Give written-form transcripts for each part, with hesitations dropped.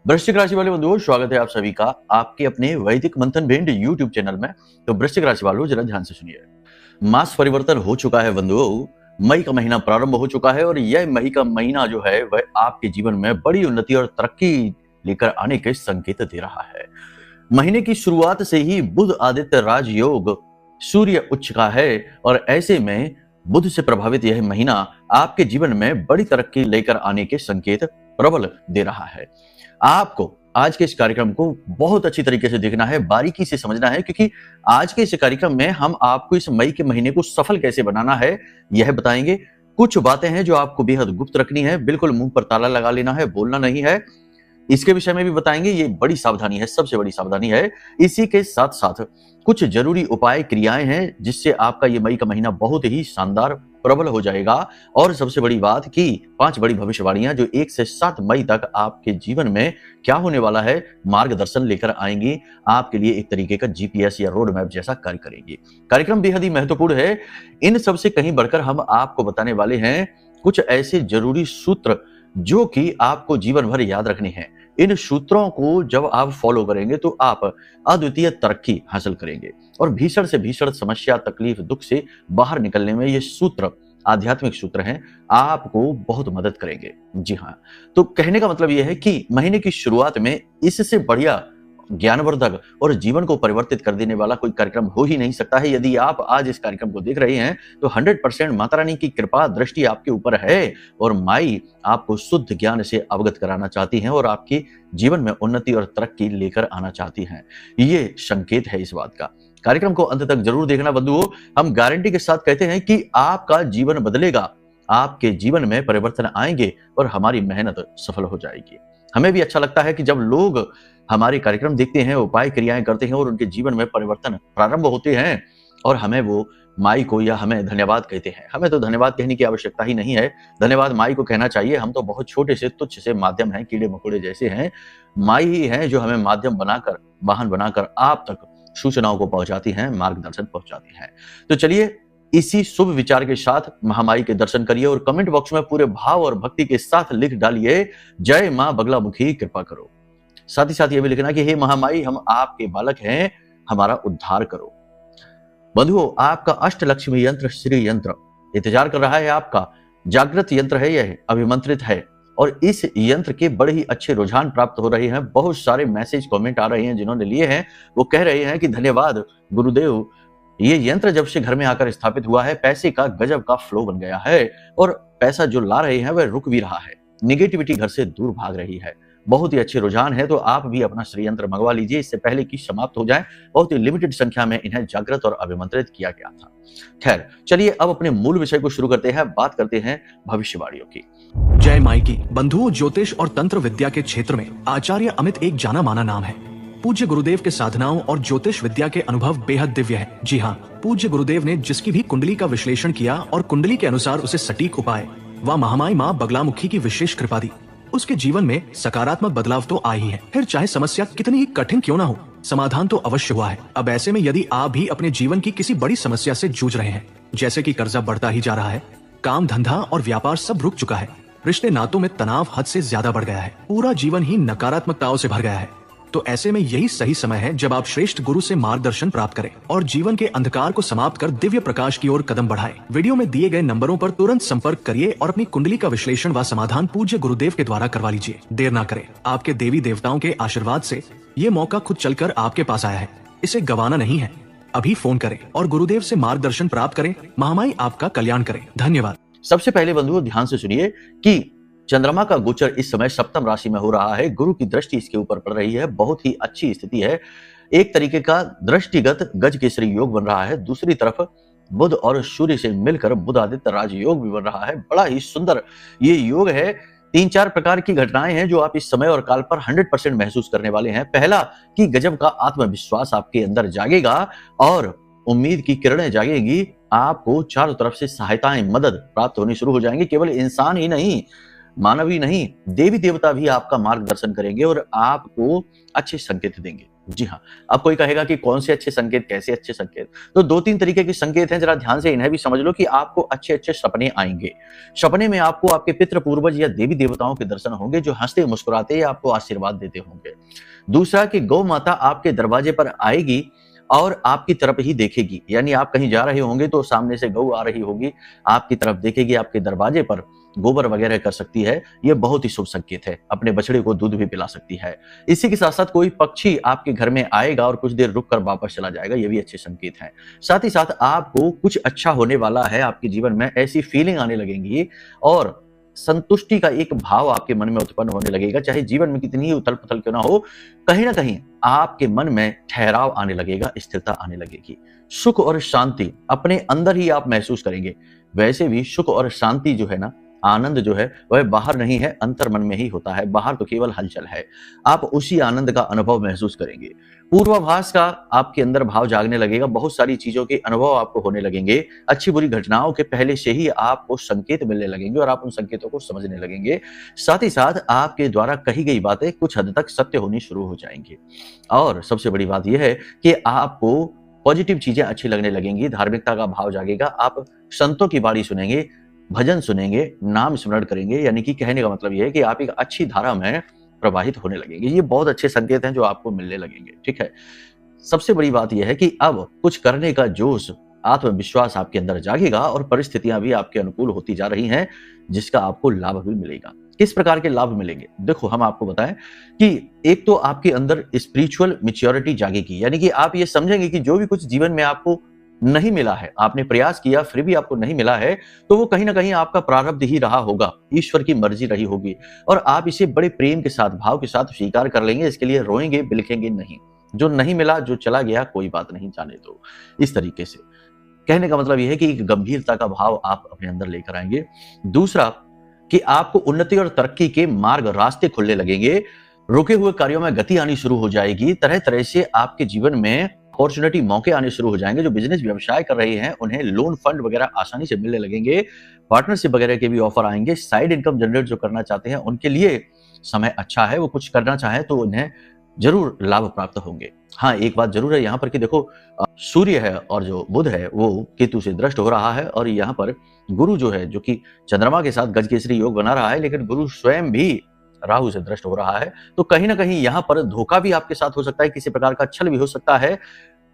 वृश्चिक राशि वाले बंधुओं, स्वागत है आप सभी का आपके अपने वैदिक मंथन भिंड यूट्यूब चैनल में। तो वृश्चिक राशि वालों, जरा ध्यान से सुनिए। मास परिवर्तन हो चुका है बंधुओं। मई का महीना प्रारंभ हो चुका है और यह मई का महीना जो है वह आपके जीवन में बड़ी उन्नति और तरक्की लेकर आने के संकेत दे रहा है। महीने की शुरुआत से ही बुध आदित्य राजयोग सूर्य उच्च का है और ऐसे में बुध से प्रभावित यह महीना आपके जीवन में बड़ी तरक्की लेकर आने के संकेत प्रबल दे रहा है। आपको आज के इस कार्यक्रम को बहुत अच्छी तरीके से देखना है, बारीकी से समझना है, क्योंकि आज के इस कार्यक्रम में हम आपको इस मई के महीने को सफल कैसे बनाना है यह बताएंगे। कुछ बातें हैं जो आपको बेहद गुप्त रखनी है, बिल्कुल मुंह पर ताला लगा लेना है, बोलना नहीं है। इसके विषय में भी बताएंगे, ये बड़ी सावधानी है, सबसे बड़ी सावधानी है। इसी के साथ साथ कुछ जरूरी उपाय क्रियाएं हैं जिससे आपका ये मई का महीना बहुत ही शानदार प्रबल हो जाएगा। और सबसे बड़ी बात कि 5 बड़ी भविष्यवाणियां जो 1 से 7 मई तक आपके जीवन में क्या होने वाला है मार्गदर्शन लेकर आएंगी, आपके लिए एक तरीके का जीपीएस या रोड मैप जैसा कार्य करेंगी। कार्यक्रम बेहद ही महत्वपूर्ण है। इन सबसे कहीं बढ़कर हम आपको बताने वाले हैं कुछ ऐसे जरूरी सूत्र जो कि आपको जीवन भर याद रखने हैं। इन सूत्रों को जब आप फॉलो करेंगे तो आप अद्वितीय तरक्की हासिल करेंगे और भीषण से भीषण समस्या, तकलीफ, दुख से बाहर निकलने में ये सूत्र, आध्यात्मिक सूत्र हैं, आपको बहुत मदद करेंगे। जी हाँ, तो कहने का मतलब यह है कि महीने की शुरुआत में इससे बढ़िया ज्ञानवर्धक और जीवन को परिवर्तित कर देने वाला कोई कार्यक्रम हो ही नहीं सकता है। यदि आप आज इस कार्यक्रम को देख रहे हैं तो 100% माता रानी की कृपा दृष्टि आपके ऊपर है और माई आपको शुद्ध ज्ञान से अवगत कराना चाहती हैं और आपके जीवन में उन्नति और तरक्की लेकर आना चाहती हैं। ये संकेत है इस बात का। कार्यक्रम को अंत तक जरूर देखना बंधुओं। हम गारंटी के साथ कहते हैं कि आपका जीवन बदलेगा, आपके जीवन में परिवर्तन आएंगे और हमारी मेहनत सफल हो जाएगी। हमें भी अच्छा लगता है कि जब लोग हमारे कार्यक्रम देखते हैं, उपाय क्रियाएं करते हैं और उनके जीवन में परिवर्तन प्रारंभ होते हैं और हमें वो माई को या हमें धन्यवाद कहते हैं। हमें तो धन्यवाद कहने की आवश्यकता ही नहीं है, धन्यवाद माई को कहना चाहिए। हम तो बहुत छोटे से तुच्छ से माध्यम हैं, कीड़े मकोड़े जैसे हैं। माई ही हैं जो हमें माध्यम बनाकर, वाहन बनाकर आप तक सूचनाओं को पहुंचाती हैं, मार्गदर्शन पहुंचाती हैं। तो चलिए इसी शुभ विचार के साथ महामाई के दर्शन करिए और कमेंट बॉक्स में पूरे भाव और भक्ति के साथ लिख डालिए, जय मां बगलामुखी कृपा करो। साथ ही साथ ये भी लिखना कि हे महामाई, हम आपके बालक हैं, हमारा उद्धार करो। बंधुओं, आपका अष्टलक्ष्मी यंत्र श्री यंत्र इंतजार कर रहा है आपका। जागृत यंत्र है, यह अभिमंत्रित है और इस यंत्र के बड़े ही अच्छे रुझान प्राप्त हो रहे हैं। बहुत सारे मैसेज कमेंट आ रहे हैं, जिन्होंने लिए हैं वो कह रहे हैं कि धन्यवाद गुरुदेव, ये यंत्र जब से घर में आकर स्थापित हुआ है पैसे का गजब का फ्लो बन गया है और पैसा जो ला रहे हैं वह रुक भी रहा है, निगेटिविटी घर से दूर भाग रही है। बहुत ही अच्छे रुझान है, तो आप भी अपना श्री यंत्र मंगवा लीजिए इससे पहले कि समाप्त हो जाए। बहुत ही लिमिटेड संख्या में इन्हें जागृत और अभिमंत्रित किया गया था। खैर चलिए अब अपने मूल विषय को शुरू करते हैं, बात करते हैं भविष्यवाणियों की। जय माई की। बंधुओं, ज्योतिष और तंत्र विद्या के क्षेत्र में आचार्य अमित एक जाना माना नाम है। पूज्य गुरुदेव के साधनाओं और ज्योतिष विद्या के अनुभव बेहद दिव्य है। जी हाँ, पूज्य गुरुदेव ने जिसकी भी कुंडली का विश्लेषण किया और कुंडली के अनुसार उसे सटीक उपाय व महामाई माँ बगलामुखी की विशेष कृपा दी, उसके जीवन में सकारात्मक बदलाव तो आए ही है। फिर चाहे समस्या कितनी ही कठिन क्यों ना हो, समाधान तो अवश्य हुआ है। अब ऐसे में यदि आप भी अपने जीवन की किसी बड़ी समस्या से जूझ रहे हैं, जैसे कि कर्जा बढ़ता ही जा रहा है, काम धंधा और व्यापार सब रुक चुका है, रिश्ते नातों में तनाव हद से ज्यादा बढ़ गया है, पूरा जीवन ही नकारात्मकताओं से भर गया है, तो ऐसे में यही सही समय है जब आप श्रेष्ठ गुरु से मार्गदर्शन प्राप्त करें और जीवन के अंधकार को समाप्त कर दिव्य प्रकाश की ओर कदम बढ़ाएं। वीडियो में दिए गए नंबरों पर तुरंत संपर्क करिए और अपनी कुंडली का विश्लेषण व समाधान पूज्य गुरुदेव के द्वारा करवा लीजिए। देर ना करें, आपके देवी देवताओं के आशीर्वाद से ये मौका खुद चलकर आपके पास आया है, इसे गंवाना नहीं है। अभी फोन करें और गुरुदेव से मार्गदर्शन प्राप्त करें। महामाई आपका कल्याण करें। धन्यवाद। सबसे पहले बंधुओं ध्यान से सुनिए कि चंद्रमा का गोचर इस समय सप्तम राशि में हो रहा है। गुरु की दृष्टि इसके ऊपर पड़ रही है, बहुत ही अच्छी स्थिति है। एक तरीके का दृष्टिगत गज केसरी योग बन रहा है। दूसरी तरफ बुध और सूर्य से मिलकर बुध आदित्य राजयोग भी बन रहा है। बड़ा ही सुंदर ये योग है। 3-4 प्रकार की घटनाएं हैं जो आप इस समय और काल पर 100% महसूस करने वाले हैं। पहला कि गजब का आत्मविश्वास आपके अंदर जागेगा और उम्मीद की किरणें जागेंगी। आपको चारों तरफ से सहायताएं, मदद प्राप्त होनी शुरू हो जाएंगी। केवल इंसान ही नहीं मानव ही नहीं, देवी देवता भी आपका मार्गदर्शन करेंगे और आपको अच्छे संकेत देंगे। जी हाँ, अब कोई कहेगा कि कौन से अच्छे संकेत, कैसे अच्छे संकेत? तो 2-3 तरीके के संकेत हैं, जरा ध्यान से इन्हें भी समझ लो कि आपको अच्छे-अच्छे सपने आएँगे। सपने में आपको आपके पितृ पूर्वज या देवी देवताओं के दर्शन होंगे जो हँसते मुस्कुराते आपको आशीर्वाद देते होंगे। दूसरा कि गौ माता आपके दरवाजे पर आएगी और आपकी तरफ ही देखेगी, यानी आप कहीं जा रहे होंगे तो सामने से गऊ आ रही होगी, आपकी तरफ देखेगी, आपके दरवाजे पर गोबर वगैरह कर सकती है, ये बहुत ही शुभ संकेत है। अपने बछड़े को दूध भी पिला सकती है। इसी के साथ-साथ कोई पक्षी आपके घर में आएगा और कुछ देर रुक कर वापस चला जाएगा, ये भी अच्छे संकेत हैं। साथ ही साथ आपको कुछ अच्छा होने वाला है आपके जीवन में, ऐसी फीलिंग आने लगेंगी और संतुष्टि का एक भाव आपके मन में उत्पन्न होने लगेगा। चाहे जीवन में कितनी ही उथल-पुथल क्यों ना हो, कहीं न कहीं आपके मन में ठहराव आने लगेगा, स्थिरता आने लगेगी। सुख और शांति अपने अंदर ही आप महसूस करेंगे। वैसे भी सुख और शांति जो है ना, आनंद जो है वह बाहर नहीं है, अंतर मन में ही होता है। बाहर तो केवल हलचल है। आप उसी आनंद का अनुभव महसूस करेंगे। पूर्वाभास का आपके अंदर भाव जागने लगेगा। बहुत सारी चीजों के अनुभव आपको होने लगेंगे। अच्छी बुरी घटनाओं के पहले से ही आपको संकेत मिलने लगेंगे और आप उन संकेतों को समझने लगेंगे। साथ ही साथ आपके द्वारा कही गई बातें कुछ हद तक सत्य होनी शुरू हो जाएंगी। और सबसे बड़ी बात यह है कि आपको पॉजिटिव चीजें अच्छी लगने लगेंगी। धार्मिकता का भाव जागेगा। आप संतों की बाणी सुनेंगे, भजन सुनेंगे, नाम स्मरण करेंगे, यानी कि कहने का मतलब यह है कि आप एक अच्छी धारा में प्रवाहित होने लगेंगे। ये बहुत अच्छे संकेत हैं जो आपको मिलने लगेंगे। ठीक है। सबसे बड़ी बात यह है कि अब कुछ करने का जोश, आत्मविश्वास आपके अंदर जागेगा और परिस्थितियां भी आपके अनुकूल होती जा रही हैं, जिसका आपको लाभ भी मिलेगा। किस प्रकार के लाभ मिलेंगे? देखो, हम आपको बताएं कि एक तो आपके अंदर स्पिरिचुअल मैच्योरिटी जागेगी, यानी कि आप ये समझेंगे कि जो भी कुछ जीवन में आपको नहीं मिला है, आपने प्रयास किया फिर भी आपको नहीं मिला है, तो वो कहीं ना कहीं आपका प्रारब्ध ही रहा होगा, ईश्वर की मर्जी रही होगी और आप इसे बड़े प्रेम के साथ, भाव के साथ स्वीकार कर लेंगे। इसके लिए रोएंगे, बिलखेंगे नहीं। जो नहीं मिला, जो चला गया, कोई बात नहीं, जाने दो। इस तरीके से कहने का मतलब यह है कि एक गंभीरता का भाव आप अपने अंदर लेकर आएंगे। दूसरा कि आपको उन्नति और तरक्की के मार्ग, रास्ते खुलने लगेंगे। रुके हुए कार्यों में गति आनी शुरू हो जाएगी। तरह तरह से आपके जीवन में अपॉर्चुनिटी, मौके आने शुरू हो जाएंगे। जो बिजनेस व्यवसाय कर रहे हैं उन्हें लोन फंड वगैरह आसानी से मिलने लगेंगे। पार्टनरशिप वगैरह के भी ऑफर आएंगे। साइड इनकम जनरेट जो करना चाहते हैं उनके लिए समय अच्छा है। वो कुछ करना चाहें तो उन्हें जरूर लाभ प्राप्त होंगे। हाँ, एक बात जरूर है यहाँ पर कि देखो, सूर्य है और जो बुध है वो केतु से दृष्ट हो रहा है और यहाँ पर गुरु जो है, जो कि चंद्रमा के साथ गजकेसरी योग बना रहा है, लेकिन गुरु स्वयं भी राहु से दृष्ट हो रहा है। तो कहीं ना कहीं यहाँ पर धोखा भी आपके साथ हो सकता है, किसी प्रकार का छल भी हो सकता है।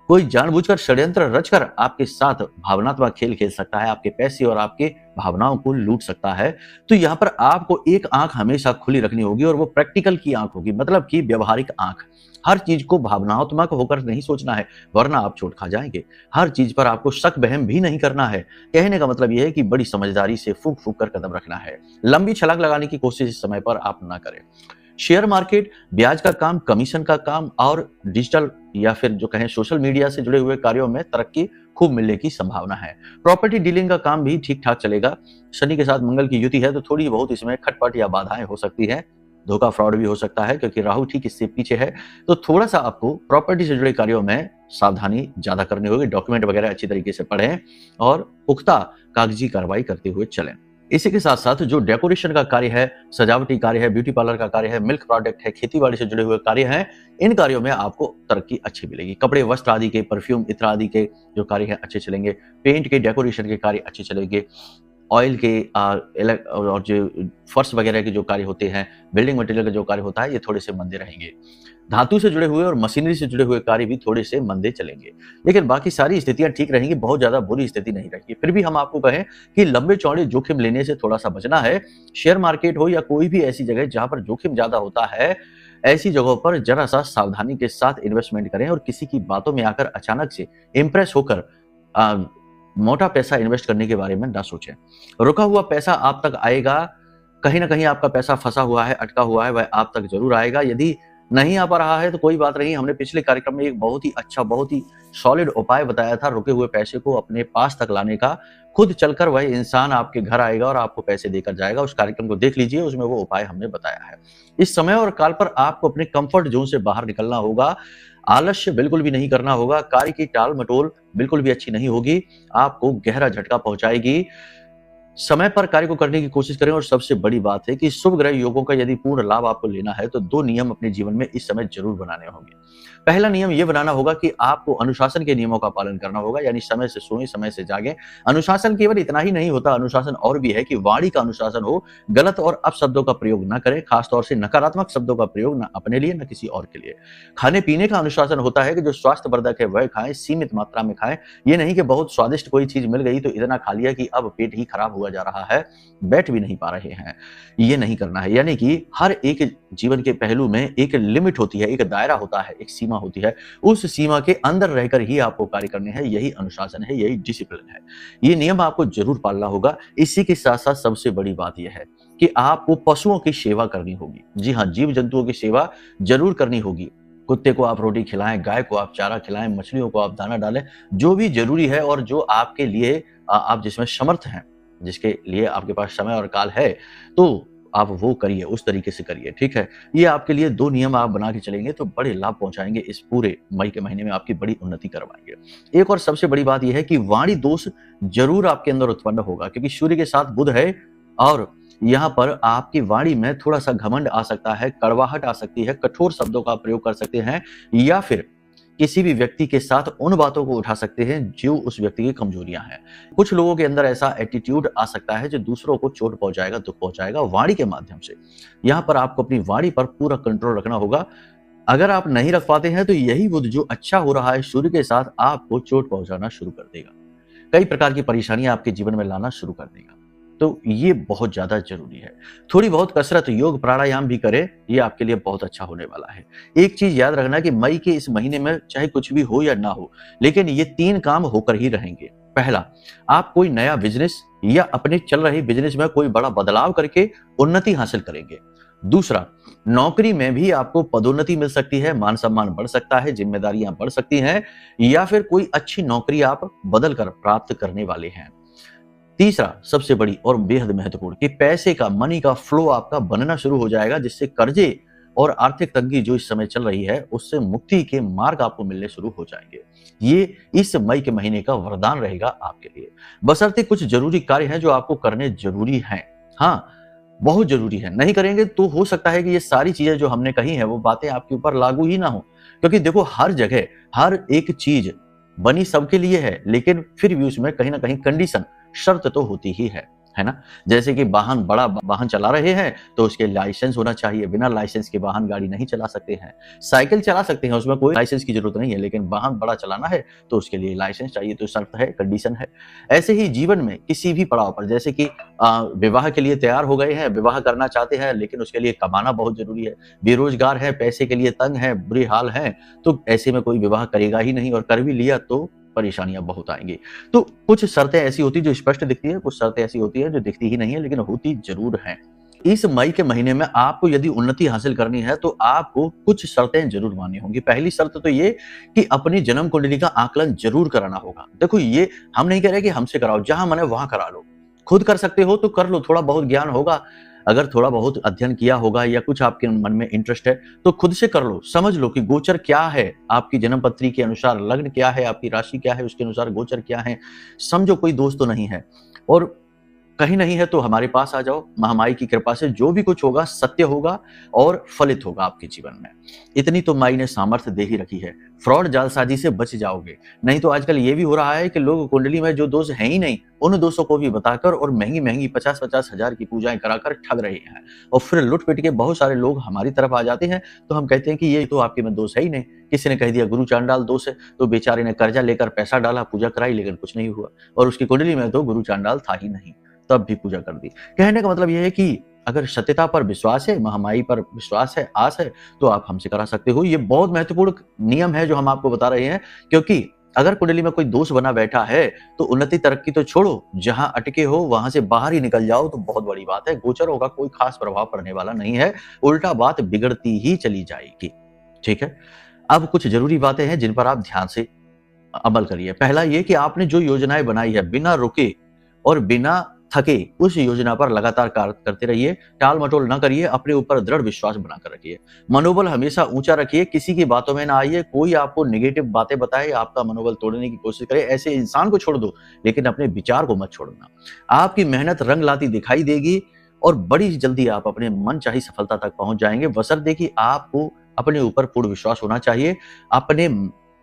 कोई जानबूझकर षड्यंत्र रचकर आपके साथ भावनात्मक खेल खेल सकता है, आपके पैसे और आपके भावनाओं को लूट सकता है। तो यहाँ पर आपको एक आंख हमेशा खुली रखनी होगी और वो प्रैक्टिकल की आंख होगी, मतलब कि व्यवहारिक आंख। हर चीज को भावनात्मक होकर नहीं सोचना है, वरना आप चोट खा जाएंगे। हर चीज पर आपको शक बहम भी नहीं करना है। कहने का मतलब यह है कि बड़ी समझदारी से फूंक फूंक कर कदम रखना है। लंबी छलांग लगाने की कोशिश इस समय पर आप ना करें। शेयर मार्केट, ब्याज का काम, कमीशन का काम और डिजिटल या फिर जो कहें सोशल मीडिया से जुड़े हुए कार्यों में तरक्की खूब मिलने की संभावना है। प्रॉपर्टी डीलिंग का काम भी ठीक ठाक चलेगा। शनि के साथ मंगल की युति है तो थोड़ी बहुत इसमें खटपट या बाधाएं हो सकती हैं। धोखा, फ्रॉड भी हो सकता है क्योंकि राहु ठीक इससे पीछे है। तो थोड़ा सा आपको प्रॉपर्टी से जुड़े कार्यों में सावधानी ज्यादा करनी होगी। डॉक्यूमेंट वगैरह अच्छी तरीके से पढ़ें और पुख्ता कागजी कार्रवाई करते हुए चलें। इसी के साथ साथ जो डेकोरेशन का कार्य है, सजावटी कार्य है, ब्यूटी पार्लर का कार्य है, मिल्क प्रोडक्ट है, खेतीबाड़ी से जुड़े हुए कार्य हैं, इन कार्यों में आपको तरक्की अच्छी मिलेगी। कपड़े, वस्त्र आदि के, परफ्यूम, इत्र आदि के जो कार्य हैं अच्छे चलेंगे। पेंट के, डेकोरेशन के कार्य अच्छे चलेंगे। ऑयल के और जो फर्श वगैरह के जो कार्य होते हैं, बिल्डिंग मटेरियल का जो कार्य होता है, ये थोड़े से मंदे रहेंगे। धातु से जुड़े हुए और मशीनरी से जुड़े हुए कार्य भी थोड़े से मंदे चलेंगे, लेकिन बाकी सारी स्थितियां ठीक रहेंगी। बहुत ज्यादा बुरी स्थिति नहीं रहेगी। फिर भी हम आपको कहें कि लंबे चौड़े जोखिम लेने से थोड़ा सा बचना है। शेयर मार्केट हो या कोई भी ऐसी जगह जहां पर जोखिम ज्यादा होता है, ऐसी जगहों पर जरा सा सावधानी के साथ इन्वेस्टमेंट करें और किसी की बातों में आकर अचानक से इंप्रेस होकर मोटा पैसा इन्वेस्ट करने के बारे में ना सोचें। रुका हुआ पैसा आप तक आएगा। कहीं ना कहीं आपका पैसा फंसा हुआ है, अटका हुआ है, वह आप तक जरूर आएगा। यदि नहीं आ पा रहा है तो कोई बात नहीं। हमने पिछले कार्यक्रम में एक बहुत ही अच्छा, बहुत ही सॉलिड उपाय बताया था रुके हुए पैसे को अपने पास तक लाने का। खुद चलकर वह इंसान आपके घर आएगा और आपको पैसे देकर जाएगा। उस कार्यक्रम को देख लीजिए, उसमें वो उपाय हमने बताया है। इस समय और काल पर आपको अपने कंफर्ट जोन से बाहर निकलना होगा। आलस्य बिल्कुल भी नहीं करना होगा। कार्य की टाल मटोल बिल्कुल भी अच्छी नहीं होगी, आपको गहरा झटका पहुंचाएगी। समय पर कार्य को करने की कोशिश करें और सबसे बड़ी बात है कि शुभ ग्रह योगों का यदि पूर्ण लाभ आपको लेना है तो 2 नियम अपने जीवन में इस समय जरूर बनाने होंगे। पहला नियम ये बनाना होगा कि आपको अनुशासन के नियमों का पालन करना होगा, यानी समय से सोएं, समय से जागें। अनुशासन केवल इतना ही नहीं होता, अनुशासन और भी है कि वाणी का अनुशासन हो, गलत और अपशब्दों का प्रयोग ना करें, खासतौर से नकारात्मक शब्दों का प्रयोग ना अपने लिए ना किसी और के लिए। खाने पीने का अनुशासन होता है कि जो स्वास्थ्यवर्धक है वह खाएं, सीमित मात्रा में खाएं। ये नहीं कि बहुत स्वादिष्ट कोई चीज मिल गई तो इतना खा लिया कि अब पेट ही खराब हुआ जा रहा है, बैठ भी नहीं पा रहे हैं। ये नहीं करना है, यानी कि हर एक जीवन के पहलू में एक लिमिट होती है, एक दायरा होता है, एक सीमा होती है। उस सीमा के अंदर रहकर ही आपको कार्य करने हैं। यही अनुशासन है, यही डिसिप्लिन है। ये नियम आपको जरूर पालना होगा। इसी के साथ साथ सबसे बड़ी बात यह है कि आपको पशुओं की सेवा करनी होगी। जी हाँ, जीव जंतुओं की सेवा जरूर करनी होगी। कुत्ते को आप रोटी खिलाएं, गाय को आप चारा खिलाएं, मछलियों को आप दाना डालें, जो भी जरूरी है और जो आपके लिए आप जिसमें समर्थ हैं, जिसके लिए आपके पास समय और काल है, तो आप वो करिए, उस तरीके से करिए, ठीक है। ये आपके लिए 2 नियम आप बना के चलेंगे तो बड़े लाभ पहुंचाएंगे, इस पूरे मई के महीने में आपकी बड़ी उन्नति करवाएंगे। एक और सबसे बड़ी बात यह है कि वाणी दोष जरूर आपके अंदर उत्पन्न होगा, क्योंकि सूर्य के साथ बुध है और यहाँ पर आपकी वाणी में थोड़ा सा घमंड आ सकता है, कड़वाहट आ सकती है, कठोर शब्दों का प्रयोग कर सकते हैं, या फिर किसी भी व्यक्ति के साथ उन बातों को उठा सकते हैं जो उस व्यक्ति की कमजोरियां हैं। कुछ लोगों के अंदर ऐसा एटीट्यूड आ सकता है जो दूसरों को चोट पहुंचाएगा, दुख पहुंचाएगा वाणी के माध्यम से। यहाँ पर आपको अपनी वाणी पर पूरा कंट्रोल रखना होगा। अगर आप नहीं रख पाते हैं तो यही बुध जो अच्छा हो रहा है सूर्य के साथ आपको चोट पहुंचाना शुरू कर देगा, कई प्रकार की परेशानियां आपके जीवन में लाना शुरू कर देगा। तो ये बहुत ज्यादा जरूरी है। थोड़ी बहुत कसरत, योग, प्राणायाम भी करें, ये आपके लिए बहुत अच्छा होने वाला है। एक चीज याद रखना कि मई के इस महीने में चाहे कुछ भी हो या ना हो, लेकिन ये 3 काम होकर ही रहेंगे। पहला, आप कोई नया बिजनेस या अपने चल रहे बिजनेस में कोई बड़ा बदलाव करके उन्नति हासिल करेंगे। दूसरा, नौकरी में भी आपको पदोन्नति मिल सकती है, मान सम्मान बढ़ सकता है, जिम्मेदारियां बढ़ सकती हैं, या फिर कोई अच्छी नौकरी आप बदल कर प्राप्त करने वाले हैं। तीसरा, सबसे बड़ी और बेहद महत्वपूर्ण, कि पैसे का, मनी का फ्लो आपका बनना शुरू हो जाएगा, जिससे कर्जे और आर्थिक तंगी जो इस समय चल रही है उससे मुक्ति के मार्ग आपको मिलने शुरू हो जाएंगे। ये इस मई के महीने का वरदान रहेगा आपके लिए। बशर्ते कुछ जरूरी कार्य हैं जो आपको करने जरूरी हैं। हाँ, बहुत जरूरी है। नहीं करेंगे तो हो सकता है कि ये सारी चीजें जो हमने कही हैं वो बातें आपके ऊपर लागू ही ना हो, क्योंकि देखो हर जगह हर एक चीज बनी सबके लिए है, लेकिन फिर भी उसमें कहीं ना कहीं कंडीशन, शर्त तो होती ही है ना। जैसे कि बड़ा वाहन चला रहे हैं तो उसके लाइसेंस होना चाहिए, बिना लाइसेंस के वाहन गाड़ी नहीं चला सकते हैं। साइकिल चला सकते हैं, उसमें कोई लाइसेंस की जरूरत नहीं है, लेकिन वाहन बड़ा चलाना है तो उसके लिए लाइसेंस चाहिए, तो शर्त है, कंडीशन है। ऐसे ही जीवन में किसी भी पड़ाव पर, जैसे कि विवाह के लिए तैयार हो गए हैं, विवाह करना चाहते हैं, लेकिन उसके लिए कमाना बहुत जरूरी है, बेरोजगार है, पैसे के लिए तंग है, बुरे हाल है, तो ऐसे में कोई विवाह करेगा ही नहीं, और कर भी लिया तो परेशानियां बहुत आएंगी। तो कुछ शर्तें ऐसी होती है जो स्पष्ट दिखती है, कुछ शर्तें ऐसी होती है जो दिखती ही नहीं है, लेकिन होती जरूर हैं। इस मई के महीने में आपको यदि उन्नति हासिल करनी है तो आपको कुछ शर्तें जरूर माननी होंगी। पहली शर्त तो ये कि अपनी जन्म कुंडली का आकलन जरूर कराना होगा। देखो, ये हम नहीं कह रहे कि हमसे कराओ, जहां मन है वहां करा लो। खुद कर सकते हो तो कर लो, थोड़ा बहुत ज्ञान होगा, अगर थोड़ा बहुत अध्ययन किया होगा या कुछ आपके मन में इंटरेस्ट है तो खुद से कर लो, समझ लो कि गोचर क्या है, आपकी जन्म पत्री के अनुसार लग्न क्या है, आपकी राशि क्या है, उसके अनुसार गोचर क्या है, समझो, कोई दोष तो नहीं है। और कहीं नहीं है तो हमारे पास आ जाओ, महामाई की कृपा से जो भी कुछ होगा सत्य होगा और फलित होगा आपके जीवन में। इतनी तो माई ने सामर्थ्य दे ही रखी है। फ्रॉड जालसाजी से बच जाओगे। नहीं तो आजकल ये भी हो रहा है कि लोग कुंडली में जो दोष हैं ही नहीं, उन दोषों को भी बताकर और महंगी महंगी 50-50 हजार की पूजाएं कराकर ठग रहे हैं, और फिर लुट पिट के बहुत सारे लोग हमारी तरफ आ जाते हैं। तो हम कहते हैं कि ये तो आपके में दोष है ही नहीं, किसी ने कह दिया गुरु चांडाल दोष है, तो बेचारे ने कर्जा लेकर पैसा डाला, पूजा कराई, लेकिन कुछ नहीं हुआ, और उसकी कुंडली में तो गुरु चांडाल था ही नहीं, तब भी पूजा कर दी। कहने का मतलब यह है कि अगर सत्यता पर विश्वास है, महामाई पर विश्वास है, आस है, तो आप हमसे करा सकते हो। ये बहुत महत्वपूर्ण नियम है जो हम आपको बता रहे हैं, क्योंकि अगर कुंडली में कोई दोष बना बैठा है तो उन्नति तरक्की तो छोड़ो, जहां अटके हो वहां से बाहर ही निकल जाओ तो बहुत बड़ी बात है। गोचरों का कोई खास प्रभाव पड़ने वाला नहीं है, उल्टा बात बिगड़ती ही चली जाएगी। ठीक है, अब कुछ जरूरी बातें हैं जिन पर आप ध्यान से अमल करिए। पहला ये कि आपने जो योजनाएं बनाई है, बिना रुके और बिना थके उस योजना पर लगातार कार्य करते रहिए, टाल मटोल न करिए, अपने ऊपर दृढ़ विश्वास बनाकर रखिए, मनोबल हमेशा ऊंचा रखिए, किसी की बातों में ना आइए, कोई आपको नेगेटिव बातें बताए, आपका मनोबल तोड़ने की कोशिश करे, ऐसे इंसान को छोड़ दो, लेकिन अपने विचार को मत छोड़ना। आपकी मेहनत रंग लाती दिखाई देगी और बड़ी जल्दी आप अपने मनचाही सफलता तक पहुंच जाएंगे, बशर्ते कि आपको अपने ऊपर पूर्ण विश्वास होना चाहिए, अपने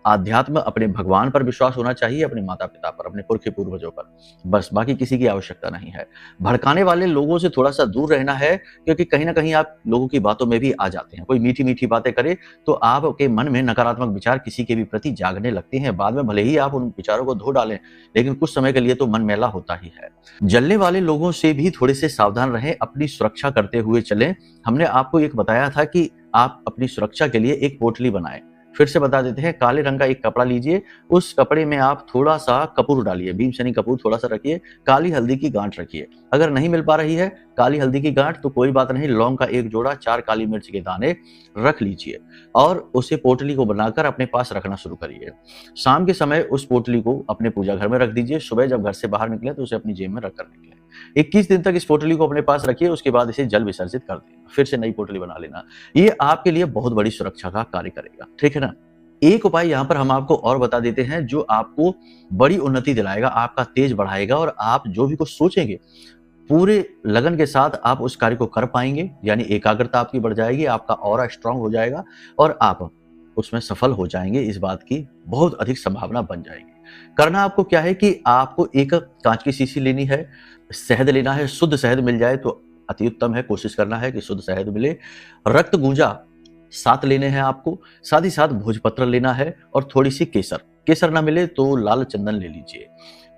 आध्यात्म, अपने भगवान पर विश्वास होना चाहिए, अपने माता पिता पर, अपने पुरखे पूर्वजों पर, बस बाकी किसी की आवश्यकता नहीं है। भड़काने वाले लोगों से थोड़ा सा दूर रहना है, क्योंकि कहीं ना कहीं आप लोगों की बातों में भी आ जाते हैं। कोई मीठी मीठी बातें करे तो आपके मन में नकारात्मक विचार किसी के भी प्रति जागने लगते हैं। बाद में भले ही आप उन विचारों को धो डालें, लेकिन कुछ समय के लिए तो मन मैला होता ही है। जलने वाले लोगों से भी थोड़े से सावधान रहें, अपनी सुरक्षा करते हुए चलें। हमने आपको एक बताया था कि आप अपनी सुरक्षा के लिए एक पोटली बनाएं। फिर से बता देते हैं, काले रंग का एक कपड़ा लीजिए, उस कपड़े में आप थोड़ा सा कपूर डालिए, भीमसेनी कपूर थोड़ा सा रखिए, काली हल्दी की गांठ रखिए। अगर नहीं मिल पा रही है काली हल्दी की गांठ तो कोई बात नहीं, लौंग का एक जोड़ा, 4 काली मिर्च के दाने रख लीजिए और उसे पोटली को बनाकर अपने पास रखना शुरू करिए। शाम के समय उस पोटली को अपने पूजा घर में रख दीजिए। सुबह जब घर से बाहर निकले तो उसे अपनी जेब में रखकर निकले। 21 दिन तक इस पोटली को अपने पास रखिए, उसके बाद इसे जल विसर्जित कर देना, फिर से नई पोटली बना लेना। ये आपके लिए बहुत बड़ी सुरक्षा का कार्य करेगा, ठीक है ना। एक उपाय यहाँ पर हम आपको और बता देते हैं जो आपको बड़ी उन्नति दिलाएगा, आपका तेज बढ़ाएगा और आप जो भी कुछ सोचेंगे पूरे लगन के साथ आप उस कार्य को कर पाएंगे, यानी एकाग्रता आपकी बढ़ जाएगी, आपका ऑरा स्ट्रांग हो जाएगा और आप उसमें सफल हो जाएंगे। इस बात की बहुत अधिक संभावना बन जाएगी। करना आपको क्या है कि आपको एक कांच की शीशी लेनी है, शहद लेना है, शुद्ध शहद मिल जाए तो अति उत्तम है, कोशिश करना है कि शुद्ध शहद मिले। रक्त गुंजा 7 लेने हैं आपको, साथ ही साथ भोजपत्र लेना है और थोड़ी सी केसर। केसर ना मिले तो लाल चंदन ले लीजिए।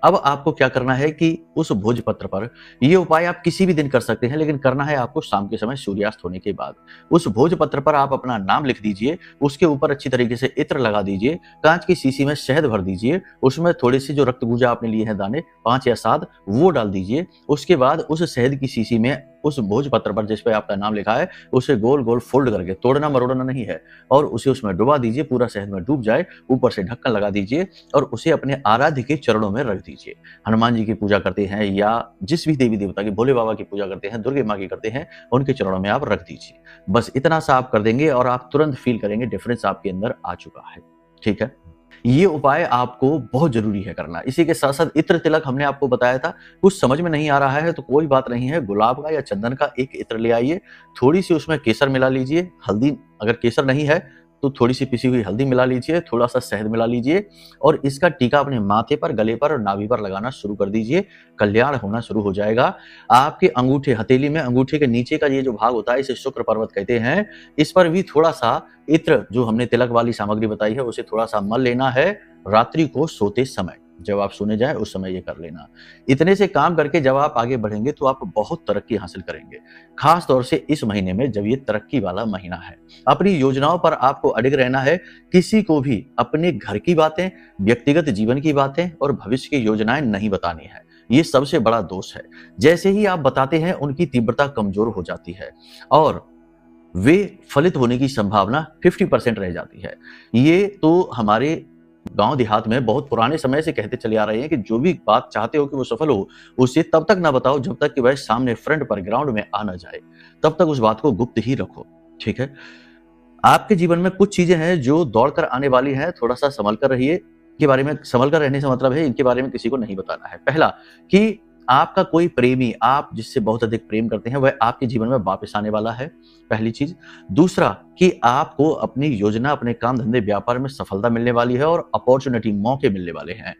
अब आपको क्या करना है कि उस भोजपत्र पर, ये उपाय आप किसी भी दिन कर सकते हैं, लेकिन करना है आपको शाम के समय सूर्यास्त होने के बाद। उस भोजपत्र पर आप अपना नाम लिख दीजिए, उसके ऊपर अच्छी तरीके से इत्र लगा दीजिए, कांच की शीशी में शहद भर दीजिए, उसमें थोड़ी सी जो रक्त गुंजा आपने लिए हैं दाने 5 या 7 वो डाल दीजिए। उसके बाद उस शहद की शीशी में उस भोजपत्र पर जिस पे आपका नाम लिखा है उसे गोल गोल फोल्ड करके, तोड़ना मरोड़ना नहीं है, और उसे उसमें डुबा दीजिए, पूरा शहद में डूब जाए, ऊपर से ढक्कन लगा दीजिए और उसे अपने आराध्य के चरणों में रख दीजिए। हनुमान जी की पूजा करते हैं या जिस भी देवी देवता की, भोले बाबा की पूजा करते हैं, दुर्गे माँ की करते हैं, उनके चरणों में आप रख दीजिए। बस इतना सा आप कर देंगे और आप तुरंत फील करेंगे डिफरेंस आपके अंदर आ चुका है, ठीक है। ये उपाय आपको बहुत जरूरी है करना। इसी के साथ साथ इत्र तिलक हमने आपको बताया था, कुछ समझ में नहीं आ रहा है तो कोई बात नहीं है, गुलाब का या चंदन का एक इत्र ले आइए, थोड़ी सी उसमें केसर मिला लीजिए, हल्दी, अगर केसर नहीं है तो थोड़ी सी पिसी हुई हल्दी मिला लीजिए, थोड़ा सा शहद मिला लीजिए और इसका टीका अपने माथे पर, गले पर और नाभि पर लगाना शुरू कर दीजिए। कल्याण होना शुरू हो जाएगा। आपके अंगूठे, हथेली में अंगूठे के नीचे का ये जो भाग होता है इसे शुक्र पर्वत कहते हैं, इस पर भी थोड़ा सा इत्र, जो हमने तिलक वाली सामग्री बताई है उसे थोड़ा सा मल लेना है। रात्रि को सोते समय, जब आप सोने जाए उस समय ये कर लेना। इतने से काम करके जब आप आगे बढ़ेंगे तो आप बहुत तरक्की हासिल करेंगे, खास तौर से इस महीने में जब ये तरक्की वाला महीना है। अपनी योजनाओं पर आपको अडिग रहना है, किसी को भी अपने घर की बातें, व्यक्तिगत जीवन की बातें और भविष्य की योजनाएं नहीं बतानी है। ये सबसे बड़ा दोष है। जैसे ही आप बताते हैं उनकी तीव्रता कमजोर हो जाती है और वे फलित होने की संभावना 50% रह जाती है। ये तो हमारे गांव देहात में बहुत पुराने समय से कहते चले आ रहे हैं कि जो भी बात चाहते हो कि वो सफल हो, उसे तब तक ना बताओ जब तक कि वह सामने फ्रंट पर, ग्राउंड में आ ना जाए, तब तक उस बात को गुप्त ही रखो, ठीक है। आपके जीवन में कुछ चीजें हैं जो दौड़कर आने वाली हैं, थोड़ा सा संभल कर रहिए। के बारे में संभल कर रहने से मतलब है इनके बारे में किसी को नहीं बताना है। पहला कि आपका कोई प्रेमी, आप जिससे बहुत अधिक प्रेम करते हैं, वह आपके जीवन में वापस आने वाला है, पहली चीज। दूसरा कि आपको अपनी योजना, अपने काम धंधे व्यापार में सफलता मिलने वाली है और अपॉर्चुनिटी, मौके मिलने वाले हैं।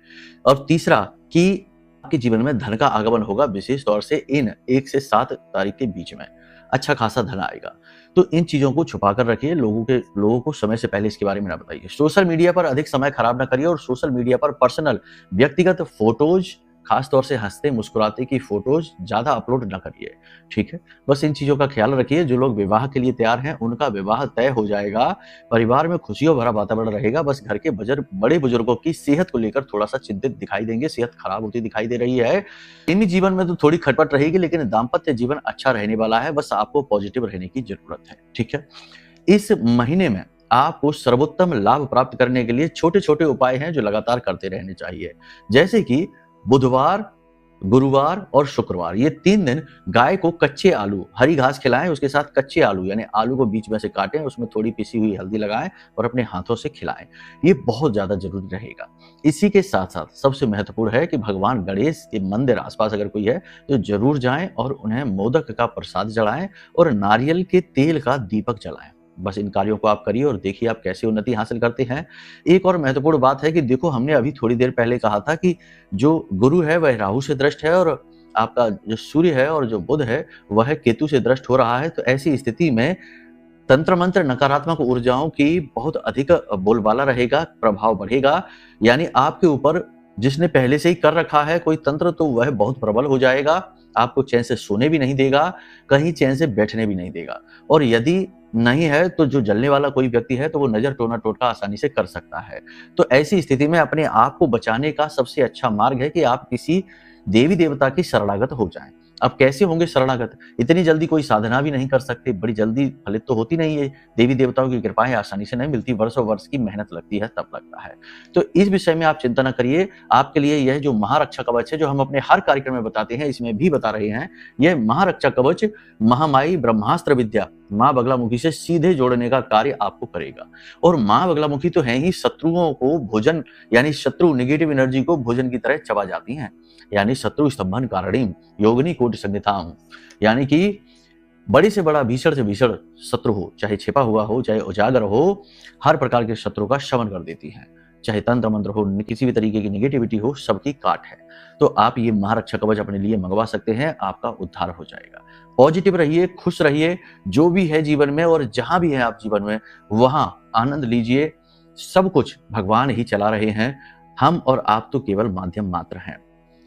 और तीसरा कि आपके जीवन में धन का आगमन होगा, विशेष तौर से इन 1 से 7 तारीख के बीच में अच्छा खासा धन आएगा। तो इन चीजों को छुपा कर रखिए, लोगों को समय से पहले इसके बारे में ना बताइए। सोशल मीडिया पर अधिक समय खराब ना करिए और सोशल मीडिया पर पर्सनल, व्यक्तिगत फोटोज, खास तौर से हंसते मुस्कुराते की फोटोज ज्यादा अपलोड ना करिए, ठीक है। बस इन चीजों का ख्याल रखिए। जो लोग विवाह के लिए तैयार हैं उनका विवाह तय हो जाएगा, परिवार में खुशियों भरा वातावरण रहेगा। बस घर के बड़े बुजुर्गों की सेहत को लेकर थोड़ा सा चिंतित दिखाई देंगे, सेहत खराब होती दिखाई दे रही है। प्रेमी जीवन में तो थोड़ी खटपट रहेगी, लेकिन दाम्पत्य जीवन अच्छा रहने वाला है। बस आपको पॉजिटिव रहने की जरूरत है, ठीक है। इस महीने में आपको सर्वोत्तम लाभ प्राप्त करने के लिए छोटे छोटे उपाय हैं जो लगातार करते रहने चाहिए, जैसे कि बुधवार, गुरुवार और शुक्रवार, ये 3 दिन गाय को कच्चे आलू, हरी घास खिलाएं, उसके साथ कच्चे आलू यानी आलू को बीच में से काटें, उसमें थोड़ी पिसी हुई हल्दी लगाएं और अपने हाथों से खिलाएं। ये बहुत ज़्यादा ज़रूरी रहेगा। इसी के साथ-साथ सबसे महत्वपूर्ण है कि भगवान गणेश के मंदिर आस-पास अगर कोई है, तो ज़रूर जाएं और उन्हें मोदक का प्रसाद चढ़ाएं और नारियल के तेल का दीपक जलाएं। बस इन कार्यों को आप करिए और देखिए आप कैसे उन्नति हासिल करते हैं। एक और महत्वपूर्ण बात है कि देखो, हमने अभी थोड़ी देर पहले कहा था कि जो गुरु है वह राहु से दृष्ट है और आपका जो सूर्य है और जो बुध है वह केतु से दृष्ट हो रहा है। तो ऐसी स्थिति में तंत्र मंत्र नकारात्मक ऊर्जाओं की बहुत अधिक बोलबाला रहेगा, प्रभाव बढ़ेगा। यानी आपके ऊपर जिसने पहले से ही कर रखा है कोई तंत्र, तो वह बहुत प्रबल हो जाएगा, आपको चैन से सोने भी नहीं देगा, कहीं चैन से बैठने भी नहीं देगा। और यदि नहीं है तो जो जलने वाला कोई व्यक्ति है तो वो नजर टोना टोटका आसानी से कर सकता है। तो ऐसी स्थिति में अपने आप को बचाने का सबसे अच्छा मार्ग है कि आप किसी देवी देवता की शरणागत हो जाएं। अब कैसे होंगे शरणागत? इतनी जल्दी कोई साधना भी नहीं कर सकते, बड़ी जल्दी फलित तो होती नहीं है, देवी देवताओं की कृपाएं आसानी से नहीं मिलती, वर्षों वर्ष की मेहनत लगती है तब लगता है। तो इस विषय में आप चिंता न करिए। आपके लिए यह जो महारक्षा कवच है, जो हम अपने हर कार्यक्रम में बताते हैं, इसमें भी बता रहे हैं, यह महारक्षा कवच महामाई ब्रह्मास्त्र विद्या माँ बगलामुखी से सीधे जोड़ने का कार्य आपको करेगा। और माँ बगलामुखी तो है ही शत्रुओं को भोजन, यानी शत्रु नेगेटिव एनर्जी को भोजन की तरह चबा जाती हैं। यानी शत्रु स्तंभन कारणीम योगिनी कोटि संहिताम, यानी कि बड़े से बड़ा भीषण से भीषण शत्रु हो, चाहे छिपा हुआ हो चाहे उजागर हो, हर प्रकार के शत्रु का शमन कर देती है। चाहे तंत्र मंत्र हो, किसी भी तरीके की नेगेटिविटी हो, सबकी काट है। तो आप ये महारक्षा कवच अपने लिए मंगवा सकते हैं, आपका उद्धार हो जाएगा। पॉजिटिव रहिए, खुश रहिए, जो भी है जीवन में और जहां भी है आप जीवन में वहां आनंद लीजिए। सब कुछ भगवान ही चला रहे हैं, हम और आप तो केवल माध्यम मात्र हैं।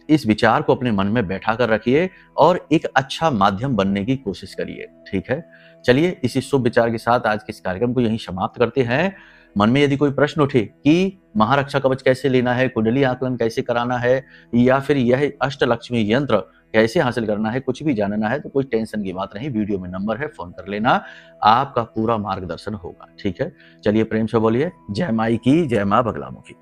इस विचार को अपने मन में बैठा कर रखिए और एक अच्छा माध्यम बनने की कोशिश करिए। ठीक है, चलिए इसी शुभ विचार के साथ आज के इस कार्यक्रम को यहीं समाप्त करते हैं। मन में यदि कोई प्रश्न उठे कि महारक्षा कवच कैसे लेना है, कुंडली आकलन कैसे कराना है, या फिर यह अष्टलक्ष्मी यंत्र कैसे हासिल करना है, कुछ भी जानना है, तो कोई टेंशन की बात नहीं, वीडियो में नंबर है, फोन कर लेना, आपका पूरा मार्गदर्शन होगा। ठीक है, चलिए प्रेम से बोलिए जय माई की, जय माँ बगलामुखी।